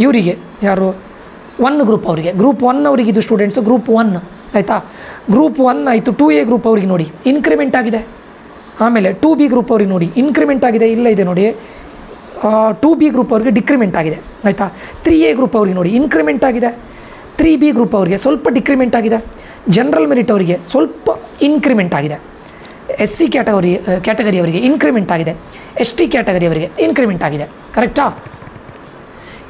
ಇವರಿಗೆ ಯಾರು 1 ಗ್ರೂಪ್ ಅವರಿಗೆ, ಗ್ರೂಪ್ 1 ಅವರಿಗೆ ಇದು ಸ್ಟೂಡೆಂಟ್ಸು, ಗ್ರೂಪ್ 1 ಆಯಿತಾ. ಗ್ರೂಪ್ 1 ಆಯಿತು. 2A ಗ್ರೂಪ್ ಅವ್ರಿಗೆ ನೋಡಿ ಇನ್ಕ್ರಿಮೆಂಟ್ ಆಗಿದೆ. ಆಮೇಲೆ 2B ಗ್ರೂಪ್ ಅವ್ರಿಗೆ ನೋಡಿ ಇನ್ಕ್ರಿಮೆಂಟ್ ಆಗಿದೆ, ಇಲ್ಲ ಇದೆ ನೋಡಿ. 2B ಗ್ರೂಪ್ ಅವ್ರಿಗೆ ಡಿಕ್ರಿಮೆಂಟ್ ಆಗಿದೆ, ಆಯಿತಾ. 3A ಗ್ರೂಪ್ ಅವ್ರಿಗೆ ನೋಡಿ ಇನ್ಕ್ರಿಮೆಂಟ್ ಆಗಿದೆ. 3B ಗ್ರೂಪ್ ಅವರಿಗೆ ಸ್ವಲ್ಪ ಡಿಕ್ರಿಮೆಂಟ್ ಆಗಿದೆ. ಜನರಲ್ ಮೆರಿಟ್ ಅವರಿಗೆ ಸ್ವಲ್ಪ ಇನ್ಕ್ರಿಮೆಂಟ್ ಆಗಿದೆ. SC ಕ್ಯಾಟಗರಿ ಅವರಿಗೆ ಇನ್ಕ್ರಿಮೆಂಟ್ ಆಗಿದೆ. ST ಕ್ಯಾಟಗರಿ ಅವರಿಗೆ ಇನ್ಕ್ರಿಮೆಂಟ್ ಆಗಿದೆ. ಕರೆಕ್ಟಾ?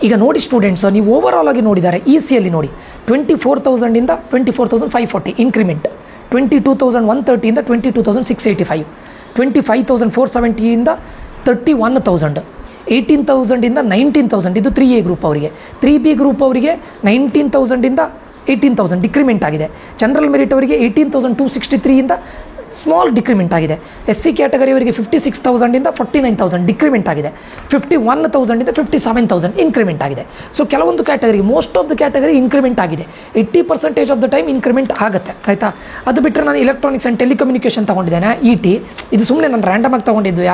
ಈಗ ನೋಡಿ ಸ್ಟೂಡೆಂಟ್ಸು, ನೀವು ಓವರಾಲ್ ಆಗಿ ನೋಡಿದ್ದಾರೆ ECಯಲ್ಲಿ ನೋಡಿ 24,000ಇಂದ 24,540 ಇನ್ಕ್ರಿಮೆಂಟ್, 22,130ಇಂದ 22,685, 25,470ಇಂದ 31,000, 18,000ಇಂದ 19,000. ಇದು 3A ಗ್ರೂಪ್ ಅವರಿಗೆ. 3B ಗ್ರೂಪ್ ಅವರಿಗೆ 19,000ಇಂದ 18,000 ಡಿಕ್ರಿಮೆಂಟ್ ಆಗಿದೆ. ಜನರಲ್ ಮೆರಿಟ್ ಅವರಿಗೆ 18,263ಇಂದ ಸ್ಮಾಲ್ ಡಿಕ್ರಿಮೆಂಟ್ ಆಗಿದೆ. SC ಕ್ಯಾಟಗರಿಯವರಿಗೆ 56,000ಇಂದ 49,000 ಡಿಕ್ರಿಮೆಂಟ್ ಆಗಿದೆ. 51,000ಇಂದ 57,000 ಇನ್ಕ್ರಿಮೆಂಟ್ ಆಗಿದೆ. ಸೊ ಕೆಲವೊಂದು category, most of the category increment ಆಗಿದೆ. 80% ಆಫ್ ದ ಟೈಮ್ ಇನ್ಕ್ರಿಮೆಂಟ್ ಆಗುತ್ತೆ, ಆಯಿತಾ. ಅದು ಬಿಟ್ಟರೆ ನಾನು ಎಲೆಕ್ಟ್ರಾನಿಕ್ಸ್ ಆ್ಯಂಡ್ ಟೆಲಿಕಮ್ಯುನಿಕೇಷನ್ ತೊಗೊಂಡಿದ್ದೇನೆ, ET. ಇದು ಸುಮ್ಮನೆ ನಾನು ರ್ಯಾಂಡಮ್ ಆಗಿ ತೊಗೊಂಡಿದ್ದು,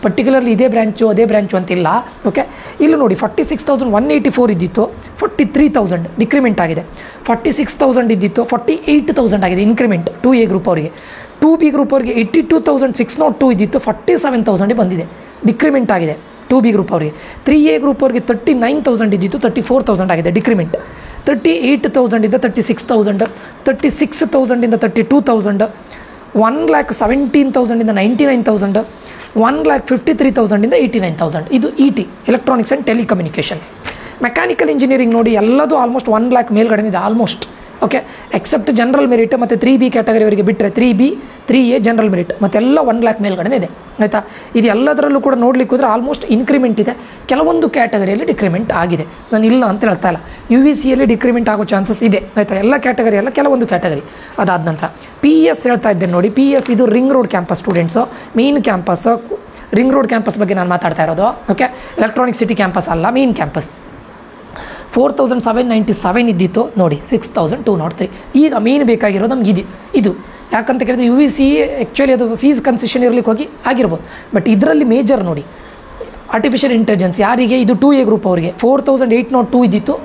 ಪರ್ಟಿಕ್ಯುಲರ್ಲಿ ಇದೇ ಬ್ರ್ಯಾಂಚು ಅದೇ ಬ್ರ್ಯಾಂಚು ಅಂತಿಲ್ಲ, ಓಕೆ. ಇಲ್ಲಿ ನೋಡಿ 46,184 ಇದ್ದಿತ್ತು, 43,000 ಡಿಕ್ರಿಮೆಂಟ್ ಆಗಿದೆ. 46,000 ಇದ್ದಿತ್ತು, 48,000 ಆಗಿದೆ ಇನ್ಕ್ರಿಮೆಂಟ್ 2A ಗ್ರೂಪ್ ಅವರಿಗೆ. 2B ಗ್ರೂಪ್ ಅವರಿಗೆ 82,602 ಇದ್ದಿತ್ತು, 47,000 ಬಂದಿದೆ, ಡಿಕ್ರಿಮೆಂಟ್ ಆಗಿದೆ 2B ಗ್ರೂಪ್ ಅವರಿಗೆ. 3A ಗ್ರೂಪ್ ಅವರಿಗೆ 39,000 ಇದ್ದಿತ್ತು, 34,000 ಆಗಿದೆ ಡಿಕ್ರಿಮೆಂಟ್. 38,000ಇಂದ 36,000, 36,000ಇಂದ 32,000, 1,17,000ಇಂದ 99,000, 1,53,000ಇಂದ 89,000. ಇದು ET, electronics and telecommunication. Mechanical engineering ನೋಡಿ ಎಲ್ಲದೂ ಆಲ್ಮೋಸ್ಟ್ 1 lakh ಮೇಲ್ಗಡೆ ಇದೆ, almost, okay. Except general merit ಮತ್ತು 3B ಕ್ಯಾಟಗರಿಯವರಿಗೆ ಬಿಟ್ಟರೆ 3B 3A ಜನರಲ್ ಮೆರಿಟ್ ಮತ್ತೆಲ್ಲ 1 lakh ಮೇಲ್ಗಡೆ ಇದೆ, ಆಯಿತಾ. ಇದು ಎಲ್ಲದರಲ್ಲೂ ಕೂಡ ನೋಡಲಿಕ್ಕೆ ಹೋದರೆ ಆಲ್ಮೋಸ್ಟ್ ಇನ್ಕ್ರಿಮೆಂಟ್ ಇದೆ. ಕೆಲವೊಂದು ಕ್ಯಾಟಗರಿಯಲ್ಲಿ ಡಿಕ್ರಿಮೆಂಟ್ ಆಗಿದೆ, ನಾನು ಇಲ್ಲ ಅಂತ ಹೇಳ್ತಾ ಇಲ್ಲ. UVCಯಲ್ಲಿ ಡಿಕ್ರಿಮೆಂಟ್ ಆಗೋ ಚಾನ್ಸಸ್ ಇದೆ, ಆಯಿತಾ. ಎಲ್ಲ ಕ್ಯಾಟಗರಿ ಅಲ್ಲ, ಕೆಲವೊಂದು ಕ್ಯಾಟಗರಿ. ಅದಾದ ನಂತರ PS ಹೇಳ್ತಾ ಇದ್ದೇನೆ ನೋಡಿ. PS ಇದು ring road campus students, main campus ring road campus ಬಗ್ಗೆ ನಾನು ಮಾತಾಡ್ತಾ ಇರೋದು, ಓಕೆ. ಎಲೆಕ್ಟ್ರಾನಿಕ್ ಸಿಟಿ ಕ್ಯಾಂಪಸ್ ಅಲ್ಲ, ಮೇನ್ ಕ್ಯಾಂಪಸ್. 4,797 ಇದ್ದಿತ್ತು ನೋಡಿ, 6,203. ಈಗ ಮೇನ್ ಬೇಕಾಗಿರೋದು ನಮ್ಗೆ ಇದು ಯಾಕಂತ ಕೇಳಿದ್ರೆ UVC ಆ್ಯಕ್ಚುಲಿ ಅದು ಫೀಸ್ ಕನ್ಸೆಷನ್ ಇರಲಿಕ್ಕೆ ಹೋಗಿ ಆಗಿರ್ಬೋದು. ಬಟ್ ಇದರಲ್ಲಿ ಮೇಜರ್ ನೋಡಿ ಆರ್ಟಿಫಿಷಿಯಲ್ ಇಂಟೆಲಿಜೆನ್ಸ್ ಯಾರಿಗೆ, ಇದು 2A ಗ್ರೂಪ್ ಅವರಿಗೆ 4,802 ಇದ್ದಿತ್ತು,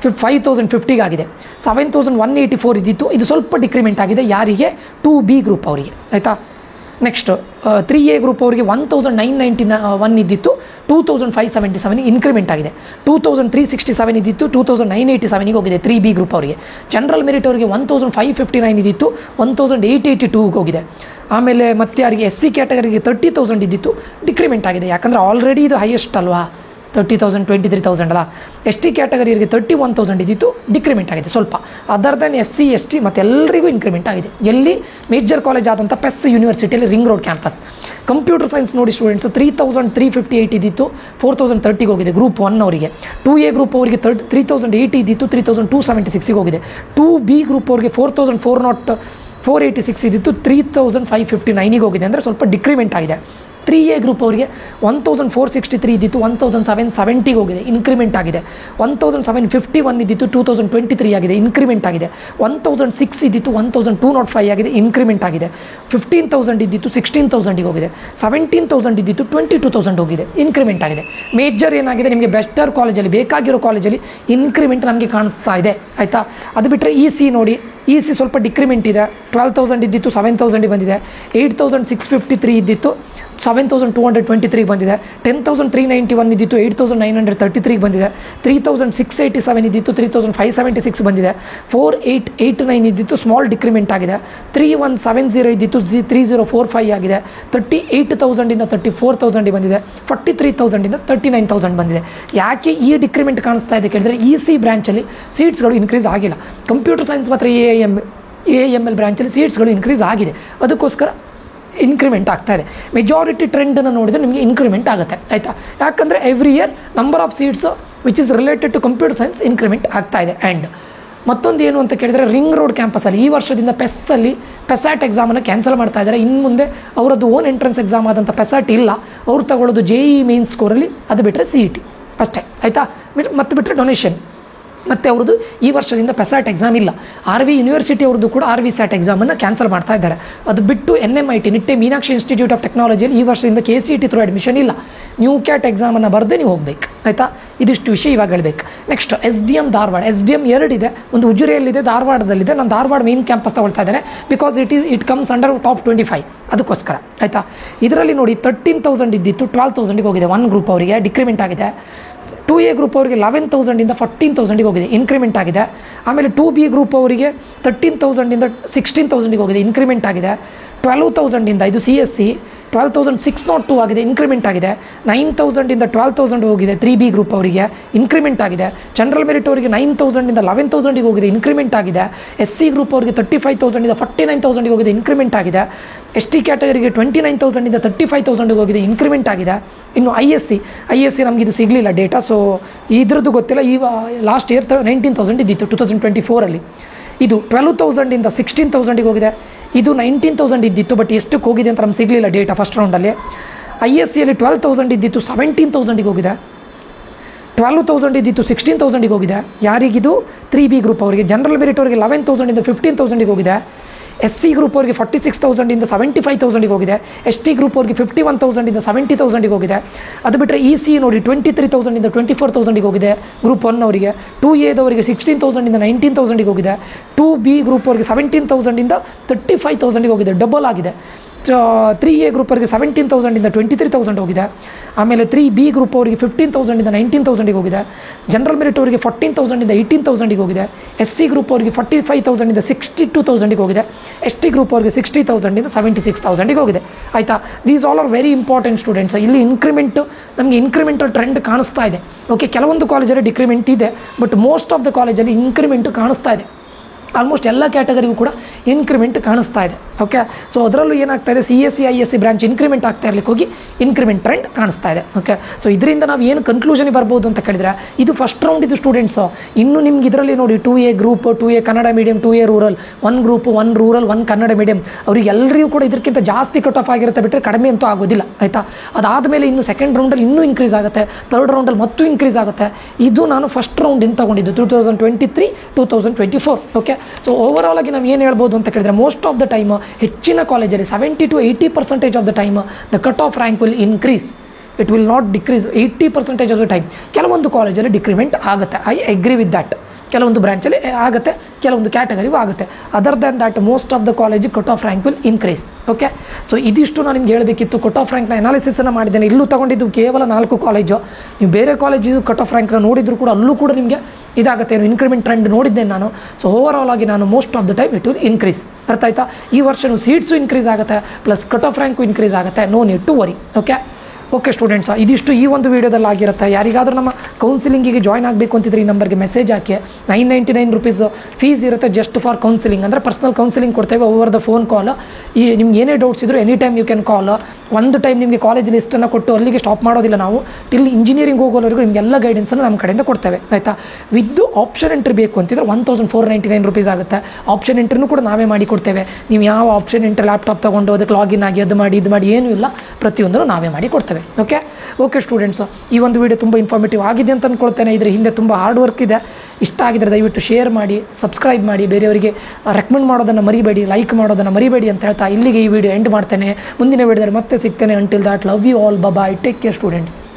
5,050 ಆಗಿದೆ. 7,184 ಇದ್ದಿತ್ತು, ಇದು ಸ್ವಲ್ಪ ಡಿಕ್ರಿಮೆಂಟ್ ಆಗಿದೆ. ಯಾರಿಗೆ? 2B ಗ್ರೂಪ್ ಅವರಿಗೆ, ಆಯಿತಾ. ನೆಕ್ಸ್ಟ್ 3A ಗ್ರೂಪ್ ಅವರಿಗೆ 1,991 ಇದ್ದಿತ್ತು, 2,577 ಇನ್ಕ್ರಿಮೆಂಟ್ ಆಗಿದೆ. 2,367 ಇದ್ದಿತ್ತು, 2,987ಗೆ ಹೋಗಿದೆ 3B ಗ್ರೂಪ್ ಅವರಿಗೆ. ಜನರಲ್ ಮೆರಿಟ್ ಅವರಿಗೆ 1,559 ಇದ್ದಿತ್ತು, 1,882ಗೆ ಹೋಗಿದೆ. ಆಮೇಲೆ ಮತ್ತೆ ಯಾರಿಗೆ SC ಕ್ಯಾಟಗರಿಗೆ 30,000 ಇದ್ದಿತ್ತು, ಡಿಕ್ರಿಮೆಂಟ್ ಆಗಿದೆ. ಯಾಕಂದರೆ ಆಲ್ರೆಡಿ ಇದು ಹೈಯೆಸ್ಟ್ ಅಲ್ವಾ, 30,000 23,000 ಅಲ್ಲ. ST ಕ್ಯಾಟಗರಿಗೆ 31,000 ಇದ್ದಿತ್ತು, ಡಿಕ್ರಿಮೆಂಟ್ ಆಗಿದೆ ಸ್ವಲ್ಪ. ಅದರ್ ದೆನ್ SC ST ಮತ್ತು ಎಲ್ಲರಿಗೂ ಇನ್ಕ್ರಿಮೆಂಟ್ ಆಗಿದೆ. ಎಲ್ಲಿ? ಮೇಜರ್ ಕಾಲೇಜ್ ಆದಂಥ PES ಯೂನಿವರ್ಸಿಟಿಯಲ್ಲಿ ring road campus. Computer science ನೋಡಿ ಸ್ಟೂಡೆಂಟ್ಸ್ 3,358 ಇದ್ದಿತ್ತು, 4,030ಗೆ ಹೋಗಿದೆ ಗ್ರೂಪ್ 1 ಅವರಿಗೆ. 2A ಗ್ರೂಪ್ ಅವರಿಗೆ 3,080 ಇದ್ದಿತ್ತು, 3,276ಗೆ ಹೋಗಿದೆ. 2B ಗ್ರೂಪ್ ಅವರಿಗೆ 4,486 ಇದ್ದಿತ್ತು, 3,559ಗೆ ಹೋಗಿದೆ. ಅಂದರೆ ಸ್ವಲ್ಪ ಡಿಕ್ರಿಮೆಂಟ್ ಆಗಿದೆ. 3A ಗ್ರೂಪ್ ಅವರಿಗೆ 1463 ಇದ್ದಿತ್ತು 1770 ಹೋಗಿದೆ, ಇನ್ಕ್ರಿಮೆಂಟ್ ಆಗಿದೆ. 1751 ಇದ್ದಿತ್ತು 2023 ಆಗಿದೆ, ಇನ್ಕ್ರಿಮೆಂಟ್ ಆಗಿದೆ. 1006 ಇದ್ದಿತ್ತು 1205 ಆಗಿದೆ, ಇನ್ಕ್ರಿಮೆಂಟ್ ಆಗಿದೆ. 15,000 ಇದ್ದಿತ್ತು 16,000 ಹೋಗಿದೆ. 17,000 ಇದ್ದಿತ್ತು 22,000 ಹೋಗಿದೆ, ಇನ್ಕ್ರಿಮೆಂಟ್ ಆಗಿದೆ. ಮೇಜರ್ ಏನಾಗಿದೆ, ನಿಮಗೆ ಬೆಸ್ಟರ್ ಕಾಲೇಜಲ್ಲಿ ಬೇಕಾಗಿರೋ ಕಾಲೇಜಲ್ಲಿ ಇನ್ಕ್ರಿಮೆಂಟ್ ನಮಗೆ ಕಾಣಿಸ್ತಾ ಇದೆ, ಆಯಿತಾ. ಅದು ಬಿಟ್ಟರೆ EC ನೋಡಿ, EC ಸ್ವಲ್ಪ ಡಿಕ್ರಿಮೆಂಟ್ ಇದೆ. 12,000 ಇದ್ದಿತ್ತು 7,000 ಬಂದಿದೆ. 8,653 ಇದ್ದಿತ್ತು 7,223 ಬಂದಿದೆ. 10,391 ಇದ್ದಿತ್ತು 8,933 ಬಂದಿದೆ. 3,687 ಇದ್ದಿತ್ತು 3,576 ಬಂದಿದೆ. 4,889 ಇದ್ದಿತ್ತು ಸ್ಮಾಲ್ ಡಿಕ್ರಿಮೆಂಟ್ ಆಗಿದೆ. 3,170 ಇದ್ದಿತ್ತು 3,045 ಆಗಿದೆ. 38,000 34,000 ಬಂದಿದೆ. 43,000 39,000 ಬಂದಿದೆ. ಯಾಕೆ ಈ ಡಿಕ್ರಿಮೆಂಟ್ ಕಾಣಿಸ್ತಾ ಇದೆ ಕೇಳಿದ್ರೆ, EC ಬ್ರಾಂಚಲ್ಲಿ ಸೀಟ್ಸ್ಗಳು ಇನ್ಕ್ರೀಸ್ ಆಗಿಲ್ಲ. ಕಂಪ್ಯೂಟರ್ ಸೈನ್ಸ್ ಮಾತ್ರ AML ಬ್ರಾಂಚಲ್ಲಿ ಸೀಟ್ಸ್ಗಳು ಇನ್ಕ್ರೀಸ್ ಆಗಿದೆ, ಅದಕ್ಕೋಸ್ಕರ ಇನ್ಕ್ರಿಮೆಂಟ್ ಆಗ್ತಾ ಇದೆ. ಮೆಜಾರಿಟಿ ಟ್ರೆಂಡನ್ನು ನೋಡಿದರೆ ನಿಮಗೆ ಇನ್ಕ್ರಿಮೆಂಟ್ ಆಗುತ್ತೆ, ಆಯಿತಾ. ಯಾಕಂದರೆ every year number of seats which is related to computer science increment ಆಗ್ತಾ ಇದೆ. ಆ್ಯಂಡ್ ಮತ್ತೊಂದು ಏನು ಅಂತ ಕೇಳಿದರೆ, ರಿಂಗ್ ರೋಡ್ ಕ್ಯಾಂಪಸಲ್ಲಿ ಈ ವರ್ಷದಿಂದ ಪೆಸ್ಯಾಟ್ ಎಕ್ಸಾಮನ್ನು ಕ್ಯಾನ್ಸಲ್ ಮಾಡ್ತಾ ಇದ್ದಾರೆ. ಇನ್ನು ಮುಂದೆ ಅವರದ್ದು ಓನ್ ಎಂಟ್ರೆನ್ಸ್ ಎಕ್ಸಾಮ್ ಆದಂಥ ಪೆಸ್ಯಾಟ್ ಇಲ್ಲ, ಅವ್ರು ತಗೊಳ್ಳೋದು JEE ಮೇನ್ ಸ್ಕೋರಲ್ಲಿ, ಅದು ಬಿಟ್ಟರೆ CET ಅಷ್ಟೇ, ಆಯಿತಾ. ಮತ್ತು ಬಿಟ್ಟರೆ ಡೊನೇಷನ್. ಮತ್ತು ಅವ್ರದ್ದು ಈ ವರ್ಷದಿಂದ ಪೆಸ್ಯಾಟ್ ಎಕ್ಸಾಮ್ ಇಲ್ಲ. RV ಯೂನಿವರ್ಸಿಟಿ ಅವ್ರದ್ದು ಕೂಡ RVSAT ಎಕ್ಸಾಮನ್ನು ಕ್ಯಾನ್ಸಲ್ ಮಾಡ್ತಾ ಇದ್ದಾರೆ. ಅದು ಬಿಟ್ಟು NMIT Nitte Meenakshi institute of ಟೆಕ್ನಾಲಜಿಯಲ್ಲಿ ಈ ವರ್ಷದಿಂದ KCET ಥ್ರೂ ಅಡ್ಮಿಷನ್ ಇಲ್ಲ. ನ್ಯೂ ಕ್ಯಾಟ್ ಎಕ್ಸಾಮನ್ನು ಬರೆದೇ ನೀವು ಹೋಗ್ಬೇಕು, ಆಯಿತಾ. ಇದಿಷ್ಟು ವಿಷಯ ಇವಾಗ ಹೇಳಬೇಕು. Next SDM Dharwad. SDM 2 ಇದೆ, ಒಂದು ಉಜಿರೆಯಲ್ಲಿದೆ, ಧಾರವಾಡದಲ್ಲಿದೆ. ನಾನು ಧಾರವಾಡ ಮೇನ್ ಕ್ಯಾಂಪಸ್ ತಗೊಳ್ತಾ ಇದ್ದೇನೆ, because it comes under top 25, ಅದಕ್ಕೋಸ್ಕರ, ಆಯಿತಾ. ಇದರಲ್ಲಿ ನೋಡಿ 13,000 ಇದ್ದಿತ್ತು 12,000 ಹೋಗಿದೆ, 1 ಗ್ರೂಪ್ ಅವರಿಗೆ ಡಿಕ್ರಿಮೆಂಟ್ ಆಗಿದೆ. 2A ಗ್ರೂಪ್ ಅವರಿಗೆ 11,000 14,000 ಹೋಗಿದೆ, ಇನ್ಕ್ರಿಮೆಂಟ್ ಆಗಿದೆ. ಆಮೇಲೆ 2B ಗ್ರೂಪ್ ಅವರಿಗೆ 13,000 16,000 ಹೋಗಿದೆ, ಇನ್ಕ್ರಿಮೆಂಟ್ ಆಗಿದೆ. 12,000 ಇದು CSC 12,602 ಆಗಿದೆ, ಇನ್ಕ್ರಿಮೆಂಟ್ ಆಗಿದೆ. 9,000 12,000 ಹೋಗಿದೆ 3B ಗ್ರೂಪ್ ಅವರಿಗೆ, ಇನ್ಕ್ರಿಮೆಂಟ್ ಆಗಿದೆ. ಜನರಲ್ ಮೆರಿಟ್ ಅವರಿಗೆ 9,000 11,000 ಹೋಗಿದೆ, ಇನ್ಕ್ರಿಮೆಂಟ್ ಆಗಿದೆ. SC ಗ್ರೂಪ್ ಅವರಿಗೆ 35,000 49,000 ಹೋಗಿದೆ, ಇನ್ಕ್ರಿಮೆಂಟ್ ಆಗಿದೆ. ST ಕ್ಯಾಟಗರಿಗೆ 29,000 35,000 ಹೋಗಿದೆ, ಇನ್ಕ್ರಿಮೆಂಟ್ ಆಗಿದೆ. ಇನ್ನು ISC ನಮಗೆ ಇದು ಸಿಗಲಿಲ್ಲ ಡೇಟಾ, ಸೊ ಇದ್ರದ್ದು ಗೊತ್ತಿಲ್ಲ. ಲಾಸ್ಟ್ ಇಯರ್ 19,000 ಇದ್ದಿತ್ತು 2024ಅಲ್ಲಿ. ಇದು 12,000 16,000 ಹೋಗಿದೆ. ಇದು 19,000 ಇದ್ದಿತ್ತು, ಬಟ್ ಎಷ್ಟಕ್ಕೆ ಹೋಗಿದೆ ಅಂತ ನಮ್ಗೆ ಸಿಗಲಿಲ್ಲ ಡೇಟಾ ಫಸ್ಟ್ ರೌಂಡಲ್ಲಿ. ISCಯಲ್ಲಿ 12,000 ಇದ್ದಿತ್ತು 17,000 ಹೋಗಿದೆ. 12,000 ಇದ್ದಿತ್ತು 16,000 ಹೋಗಿದೆ. ಯಾರಿಗಿದು 3B ಗ್ರೂಪ್ ಅವರಿಗೆ. ಜನರಲ್ ಮೆರಿಟ್ ಅವರಿಗೆ 11,000 15,000 ಹೋಗಿದೆ. SC ಗ್ರೂಪ್ ಅವರಿಗೆ 46,000 75,000 ಹೋಗಿದೆ. ST ಗ್ರೂಪ್ ಅವರಿಗೆ 51,000 70,000 ಹೋಗಿದೆ. ಅದು ಬಿಟ್ಟರೆ EC ನೋಡಿ 23,000 24,000 ಹೋಗಿದೆ ಗ್ರೂಪ್ 1 ಅವರಿಗೆ. 2Aದವರಿಗೆ 16,000 19,000 ಹೋಗಿದೆ. 2B ಗ್ರೂಪ್ ಅವರಿಗೆ 17,000 35,000 ಹೋಗಿದೆ, ಡಬಲ್ ಆಗಿದೆ. 3A ಗ್ರೂಪ್ ಅವರಿಗೆ 17,000 23,000 ಹೋಗಿದೆ. ಆಮೇಲೆ 3B ಗ್ರೂಪ್ ಅವರಿಗೆ 15,000 19,000 ಹೋಗಿದೆ. ಜನರಲ್ ಮೆರಿಟ್ ಅವರಿಗೆ 14,000 18,000 ಹೋಗಿದೆ. SC ಗ್ರೂಪ್ ಅವರಿಗೆ 45,000 62,000 ಹೋಗಿದೆ. ST ಗ್ರೂಪ್ ಅವರಿಗೆ 60,000 76,000 ಹೋಗಿದೆ, ಆಯಿತಾ. These all are very important students. ಇಲ್ಲಿ ನಮಗೆ ಇನ್ಕ್ರಿಮೆಂಟಲ್ ಟ್ರೆಂಡ್ ಕಾಣಿಸ್ತಾ ಇದೆ. ಓಕೆ, ಕೆಲವೊಂದು ಕಾಲೇಜಲ್ಲಿ ಡಿಕ್ರಿಮೆಂಟ್ ಇದೆ, ಬಟ್ ಮೋಸ್ಟ್ ಆಫ್ ದ ಕಾಲೇಜಲ್ಲಿ ಇನ್ಕ್ರಿಮೆಂಟ್ ಕಾಣಿಸ್ತಾ ಇದೆ. ಆಲ್ಮೋಸ್ಟ್ ಎಲ್ಲ ಕ್ಯಾಟಗರಿಗೂ ಕೂಡ ಇನ್ಕ್ರಿಮೆಂಟ್ ಕಾಣಿಸ್ತಾ ಇದೆ. ಓಕೆ, ಸೊ ಅದರಲ್ಲೂ ಏನಾಗ್ತಾ ಇದೆ, CSC ISC ಬ್ರಾಂಚ್ ಇನ್ಕ್ರಿಮೆಂಟ್ ಆಗ್ತಾ ಇರಲಿಕ್ಕೆ ಹೋಗಿ ಇನ್ಕ್ರಿಮೆಂಟ್ ಟ್ರೆಂಡ್ ಕಾಣಿಸ್ತಾ ಇದೆ. ಓಕೆ, ಸೊ ಇದರಿಂದ ನಾವು ಏನು ಕನ್ಕ್ಲೂಷನ್ಗೆ ಬರ್ಬೋದು ಅಂತ ಕೇಳಿದ್ರೆ, ಇದು ಫಸ್ಟ್ ರೌಂಡ್ ಇದು ಸ್ಟೂಡೆಂಟ್ಸು. ಇನ್ನು ನಿಮ್ಗೆ ಇದರಲ್ಲಿ ನೋಡಿ 2A group 2A Kannada medium 2A rural 1 group 1 rural 1 Kannada medium ಅವರಿಗೆಲ್ಲರಿಗೂ ಕೂಡ ಇದಕ್ಕಿಂತ ಜಾಸ್ತಿ ಕಟ್ ಆಫ್ ಆಗಿರುತ್ತೆ, ಬಿಟ್ಟರೆ ಕಡಿಮೆ ಅಂತೂ ಆಗೋದಿಲ್ಲ, ಆಯಿತಾ. ಅದಾದಮೇಲೆ ಇನ್ನು ಸೆಕೆಂಡ್ ರೌಂಡಲ್ಲಿ ಇನ್ನೂ ಇನ್ಕ್ರೀಸ್ ಆಗುತ್ತೆ, ಥರ್ಡ್ ರೌಂಡಲ್ಲಿ ಮತ್ತೂ ಇನ್ಕ್ರೀಸ್ ಆಗುತ್ತೆ. ಇದು ನಾನು ಫಸ್ಟ್ ರೌಂಡ್ ಇಂದ ತಗೊಂಡಿದ್ದು 2023 2024. ಓಕೆ, ಸೊ ಓವರ್ ಆಲ್ ಆಗಿ ನಾವು ಏನು ಹೇಳ್ಬೋದು ಅಂತ ಕೇಳಿದ್ರೆ, ಮೋಸ್ಟ್ ಆಫ್ ದ ಟೈಮ್ ಹೆಚ್ಚಿನ ಕಾಲೇಜಲ್ಲಿ 70 to 80% of the time the cut off rank will increase, it will not decrease. 80% of the time ಕೆಲವೊಂದು ಕಾಲೇಜಲ್ಲಿ ಡಿಕ್ರಿಮೆಂಟ್ ಆಗುತ್ತೆ. I agree with that. ಕೆಲವೊಂದು ಬ್ರಾಂಚಲ್ಲಿ ಆಗುತ್ತೆ, ಕೆಲವೊಂದು ಕ್ಯಾಟಗರಿಗೂ ಆಗುತ್ತೆ. Other than that most of the college cut off rank will increase. Okay, so ಇದಿಷ್ಟು ನಾನು ನಿಮ್ಗೆ ಹೇಳಬೇಕಿತ್ತು. ಕಟ್ ಆಫ್ ರ್ಯಾಂಕ್ನ ಅನಾಲಿಸಿಸನ್ನು ಮಾಡಿದ್ದೇನೆ. ಇಲ್ಲೂ ತಗೊಂಡಿದ್ದು ಕೇವಲ 4 ಕಾಲೇಜು. ನೀವು ಬೇರೆ ಕಾಲೇಜಿದು ಕಟ್ ಆಫ್ ರ್ಯಾಂಕ್ನ ನೋಡಿದ್ರು ಕೂಡ ಅಲ್ಲೂ ಕೂಡ ನಿಮಗೆ ಇದಾಗುತ್ತೆ, ಇನ್ಕ್ರಿಮೆಂಟ್ ಟ್ರೆಂಡ್ ನೋಡಿದ್ದೇನೆ ನಾನು. ಸೊ ಓವರ್ ಆಲ್ ಆಗಿ ನಾನು most of the time it will increase. ಅರ್ಥ ಆಯ್ತಾ? ಈ ವರ್ಷನೂ ಸೀಟ್ಸು ಇನ್ಕ್ರೀಸ್ ಆಗುತ್ತೆ, plus cut off rank increase ಆಗುತ್ತೆ. No need to worry. Okay students, ಇದಿಷ್ಟು ಈ ಒಂದು ವೀಡಿಯೋದಲ್ಲಿ ಆಗಿರುತ್ತೆ. ಯಾರಿಗಾದರೂ ನಮ್ಮ ಕೌನ್ಸಿಲಿಂಗಿಗೆ ಜಾಯ್ನ್ ಆಗಬೇಕು ಅಂತಿದ್ರೆ ಈ ನಂಬರ್ಗೆ ಮೆಸೇಜ್ ಹಾಕಿ. 999 ರುಪೀಸ್ ಫೀಸ್ ಇರುತ್ತೆ ಜಸ್ಟ್ ಫಾರ್ ಕೌನ್ಸಿಲಿಂಗ್. ಅಂದರೆ ಪರ್ಸನಲ್ ಕೌನ್ಸಿಲಿಂಗ್ ಕೊಡ್ತೇವೆ ಓವರ್ ದ ಫೋನ್ ಕಾಲ್. ನಿಮ್ಗೆ ಏನೇ ಡೌಟ್ಸ್ ಇದ್ದರೂ any time you can call. ಒಂದು ಟೈಮ್ ನಿಮಗೆ ಕಾಲೇಜ್ ಲಿಸ್ಟನ್ನು ಕೊಟ್ಟು ಅಲ್ಲಿಗೆ ಸ್ಟಾಪ್ ಮಾಡೋದಿಲ್ಲ ನಾವು. ಟಿಲ್ ಇಂಜಿನಿಯರಿಂಗ್ ಹೋಗೋವರೆಗೂ ನಿಮಗೆಲ್ಲ ಗೈಡೆನ್ಸನ್ನು ನಮ್ಮ ಕಡೆಯಿಂದ ಕೊಡ್ತೇವೆ ಆಯಿತಾ. ವಿತ್ ಆಪ್ಷನ್ ಎಂಟ್ರಿ ಬೇಕು ಅಂತಿದ್ರೆ 1499 ರೂಪೀಸ್ ಆಗುತ್ತೆ. ಆಪ್ಷನ್ ಎಂಟ್ರಿನೂ ಕೂಡ ನಾವೇ ಮಾಡಿ ಕೊಡ್ತೇವೆ. ನೀವು ಯಾವ ಆಪ್ಷನ್ ಎಂಟ್ರಿ ಲ್ಯಾಪ್ಟಾಪ್ ತೊಗೊಂಡು ಅದಕ್ಕೆ ಲಾಗಿನ್ ಆಗಿ ಅದು ಮಾಡಿ ಇದು ಮಾಡಿ ಏನೂ ಇಲ್ಲ, ಪ್ರತಿಯೊಂದನ್ನು ನಾವೇ ಮಾಡಿ ಕೊಡ್ತೇವೆ. ಓಕೆ ಸ್ಟೂಡೆಂಟ್ಸ್, ಈ ಒಂದು ವಿಡಿಯೋ ತುಂಬ ಇನ್ಫಾರ್ಮೇಟಿವ್ ಆಗಿದೆ ಅಂತ ಅಂದ್ಕೊಳ್ತೇನೆ. ಇದರ ಹಿಂದೆ ತುಂಬ ಹಾರ್ಡ್ ವರ್ಕ್ ಇದೆ. ಇಷ್ಟ ಆಗಿದ್ರೆ ದಯವಿಟ್ಟು ಶೇರ್ ಮಾಡಿ, ಸಬ್ಸ್ಕ್ರೈಬ್ ಮಾಡಿ, ಬೇರೆಯವರಿಗೆ ರೆಕಮೆಂಡ್ ಮಾಡೋದನ್ನು ಮರಿಬೇಡಿ, ಲೈಕ್ ಮಾಡೋದನ್ನು ಮರಿಬೇಡಿ ಅಂತ ಹೇಳ್ತಾ ಇಲ್ಲಿಗೆ ಈ ವಿಡಿಯೋ ಎಂಡ್ ಮಾಡ್ತೇನೆ. ಮುಂದಿನ ವಿಡಿಯೋದಲ್ಲಿ ಮತ್ತೆ ಸಿಗ್ತೇನೆ. Until that, love you all, bye, take care students.